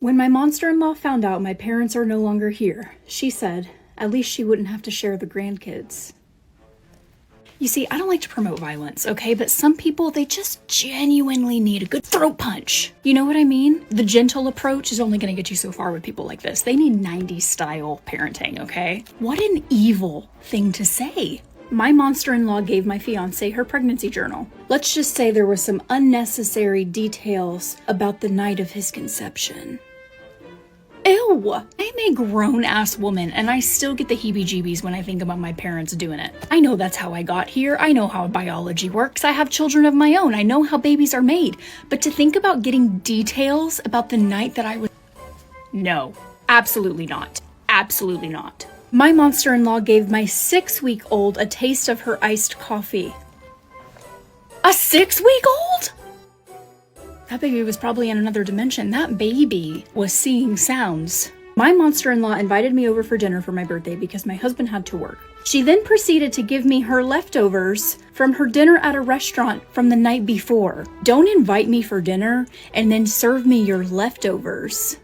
When my monster-in-law found out my parents are no longer here, she said, at least she wouldn't have to share the grandkids. You see, I don't like to promote violence, okay? But some people, they just genuinely need a good throat punch. You know what I mean? The gentle approach is only gonna get you so far with people like this. They need 90s style parenting, okay? What an evil thing to say. My monster-in-law gave my fiance her pregnancy journal. Let's just say there were some unnecessary details about the night of his conception. Ew! I'm a grown-ass woman, and I still get the heebie-jeebies when I think about my parents doing it. I know that's how I got here. I know how biology works. I have children of my own. I know how babies are made. But to think about getting details about the night that I was... No. Absolutely not. Absolutely not. My monster-in-law gave my 6-week-old a taste of her iced coffee. A 6-week-old? That baby was probably in another dimension. That baby was seeing sounds. My monster-in-law invited me over for dinner for my birthday because my husband had to work. She then proceeded to give me her leftovers from her dinner at a restaurant from the night before. Don't invite me for dinner and then serve me your leftovers.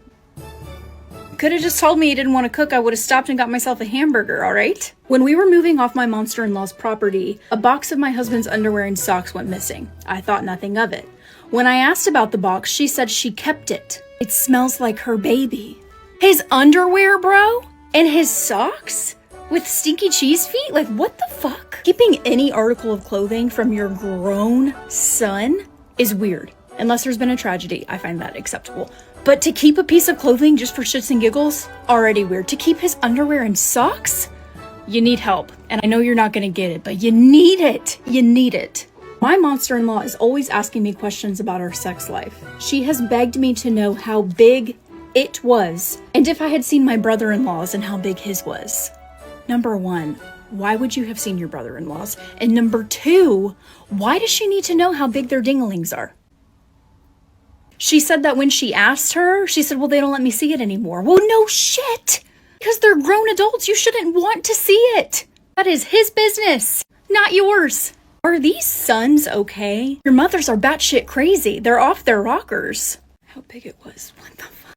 Could have just told me you didn't want to cook. I would have stopped and got myself a hamburger, all right? When we were moving off my monster-in-law's property, a box of my husband's underwear and socks went missing. I thought nothing of it. When I asked about the box, she said she kept it. It smells like her baby. His underwear, bro? And his socks? With stinky cheese feet? Like, what the fuck? Keeping any article of clothing from your grown son is weird. Unless there's been a tragedy, I find that acceptable. But to keep a piece of clothing just for shits and giggles? Already weird. To keep his underwear and socks? You need help. And I know you're not gonna get it, but you need it. You need it. My monster-in-law is always asking me questions about our sex life. She has begged me to know how big it was, and if I had seen my brother-in-laws and how big his was. Number 1, why would you have seen your brother-in-laws? And number 2, why does she need to know how big their dinglings are? She said that when she asked her, she said, well, they don't let me see it anymore. Well, no shit! Because they're grown adults, you shouldn't want to see it. That is his business, not yours. Are these sons okay? Your mothers are batshit crazy. They're off their rockers. How big it was. What the fuck?